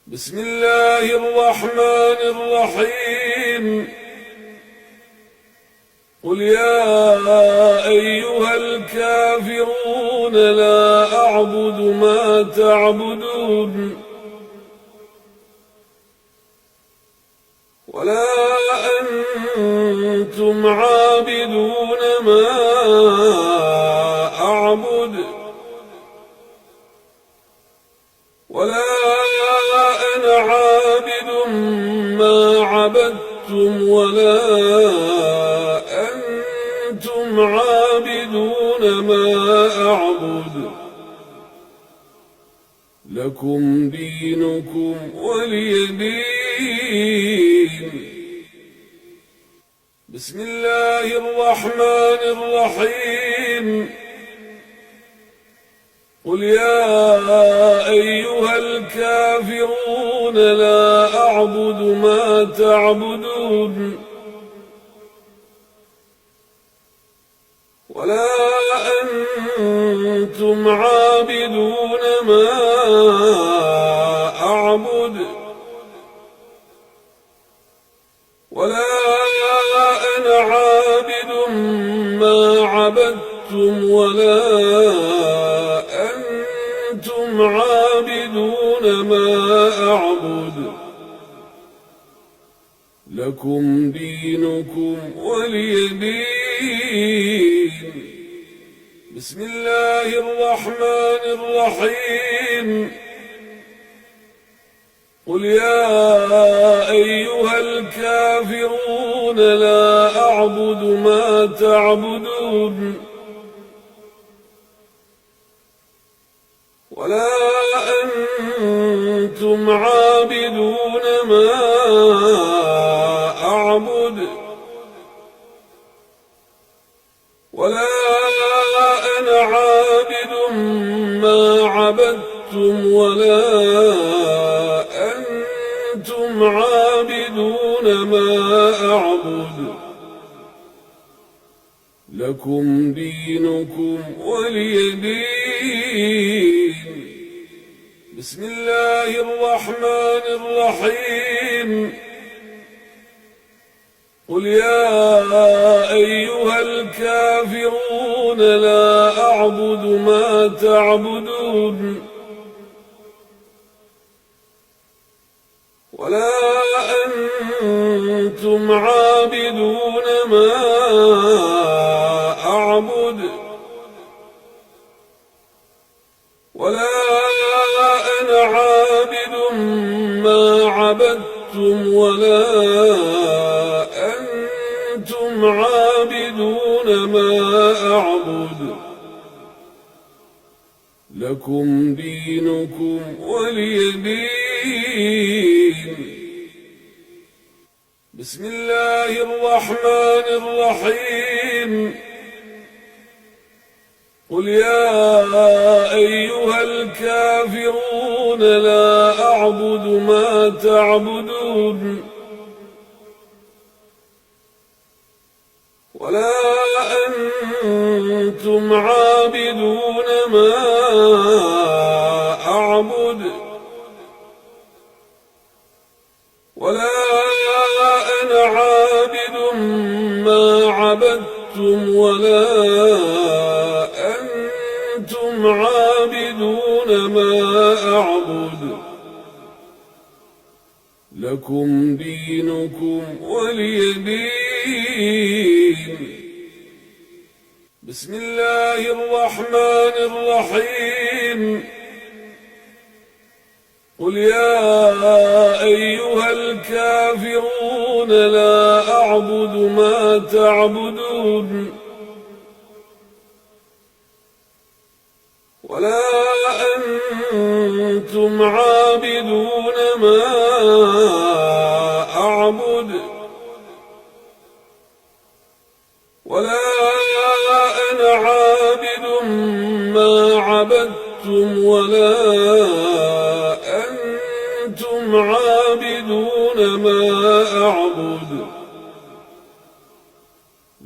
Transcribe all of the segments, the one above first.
بسم الله الرحمن الرحيم. قل يا أيها الكافرون لا أعبد ما تعبدون ولا أنتم عابدون ما أعبد ولا أنا عابد ما عبدتم ولا أنتم عابدون ما أعبد لكم دينكم ولي دين. بسم الله الرحمن الرحيم. قل يا أيها الكافرون لا أعبد ما تعبدون ولا أنتم عابدون ما أعبد ولا أنا عابد ما عبدتم ولا أنتم عابدون ما أعبد لكم دينكم ولي دين. بسم الله الرحمن الرحيم. قل يا أيها الكافرون لا أعبد ما تعبدون ولا أنتم عابدون ما أعبد ولا أنا عابد ما عبدتم ولا أنتم عابدون ما أعبد لكم دينكم ولي دين. بسم الله الرحمن الرحيم. قل يا أيها الكافرون لا أعبد ما تعبدون ولا أنتم عابدون ما أعبد ولا أنا عابد ما عبدتم ولا أنتم عابدون ما أعبد لكم دينكم ولي دين. بسم الله الرحمن الرحيم. قل يا أيها الكافرون لا أعبد ما تعبدون ولا أنتم عابدون ما أعبد ولا أنا عابد ما عبدتم ولا أنتم عابدون ما أعبد لكم دينكم ولي دين. بسم الله الرحمن الرحيم. قل يا أيها الكافرون لا أعبد ما تعبدون ولا أنتم عابدون ما أعبد ولا أنا عابد ما عبدتم ولا أنتم عابدون ما أعبد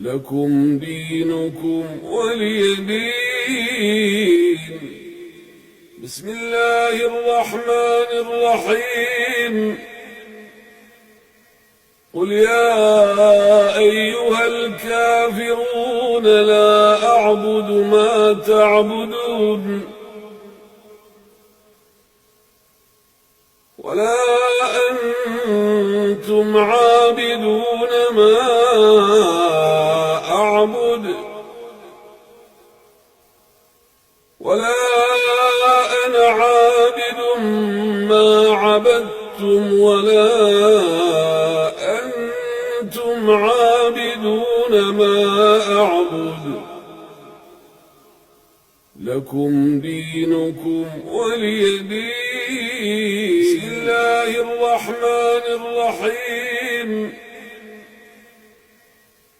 لكم دينكم ولي دين. بسم الله الرحمن الرحيم قل يا أيها الكافرون لا أعبد ما تعبدون ولا أنتم عابدون ما أعبد ولا أنا عابد ما عبدتم ولا أنتم عابدون ما أعبد لكم دينكم ولي دين. بسم الله الرحمن الرحيم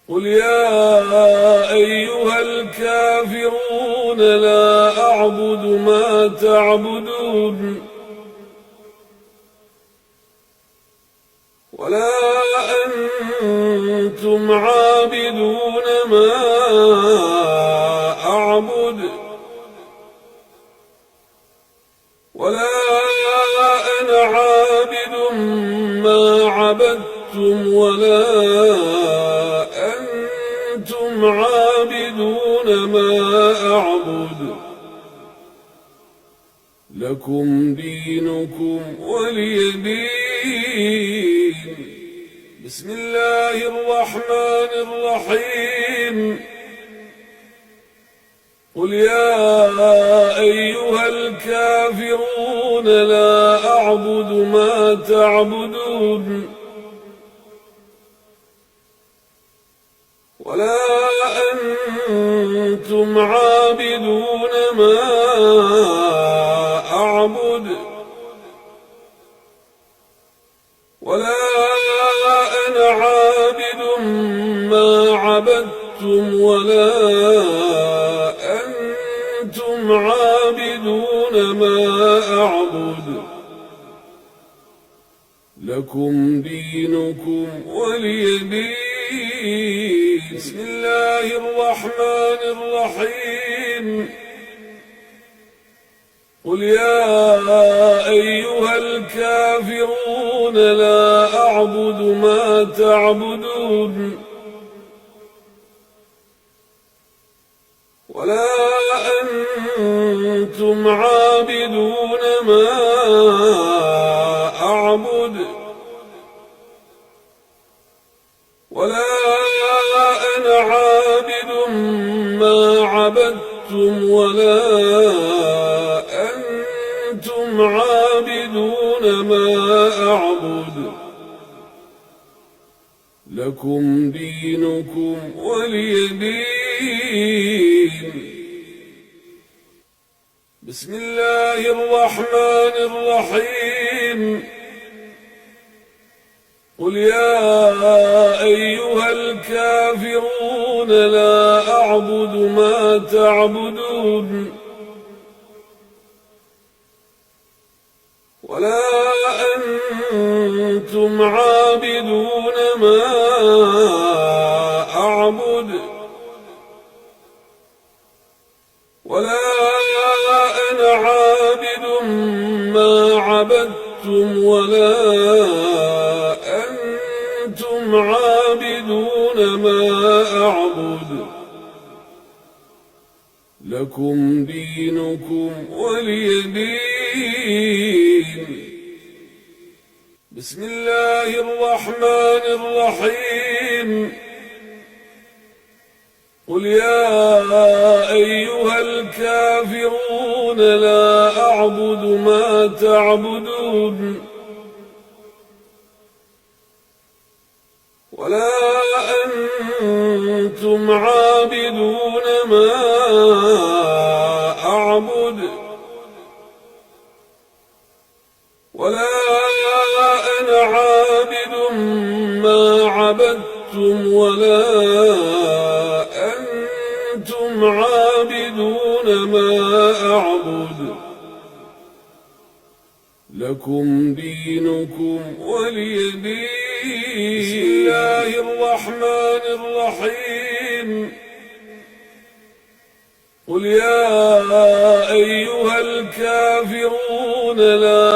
قل يا أيها الكافرون لا أعبد ما تعبدون ولا أنتم عابدون ما أعبد ولا أنا عابد ما عبدتم ولا أنتم عابدون ما أعبد لكم دينكم ولي دين. بسم الله الرحمن الرحيم قل يا أيها الكافرون لا أعبد ما تعبدون ولا أنتم عابدون ما أعبد ولا أنا عابد ما عبدتم ولا أنتم عابدون ما أعبد لكم دينكم ولي دين. بسم الله الرحمن الرحيم قل يا أيها الكافرون لا أعبد ما تعبدون ولا أنتم عابدون ما أعبد ولا أنا عابد ما عبدتم ولا أنتم عابدون ما أعبد لكم دينكم ولي دين. بسم الله الرحمن الرحيم قل يا أيها الكافرون لا أعبد ما تعبدون ولا أنتم عابدون ما أعبد ولا أنا عابد ما عبدتم ولا أنتم عابدون ما أعبد لكم دينكم ولي دين. بسم الله الرحمن الرحيم قل يا أيها الكافرون لا أعبد ما تعبدون ولا أنتم عابدون ما أعبد ولا أنا عابد ما عبدتم ولا أنتم عابدون ما أعبد لكم دينكم ولي دين. بسم الله الرحمن الرحيم قل يا أيها الكافرون لا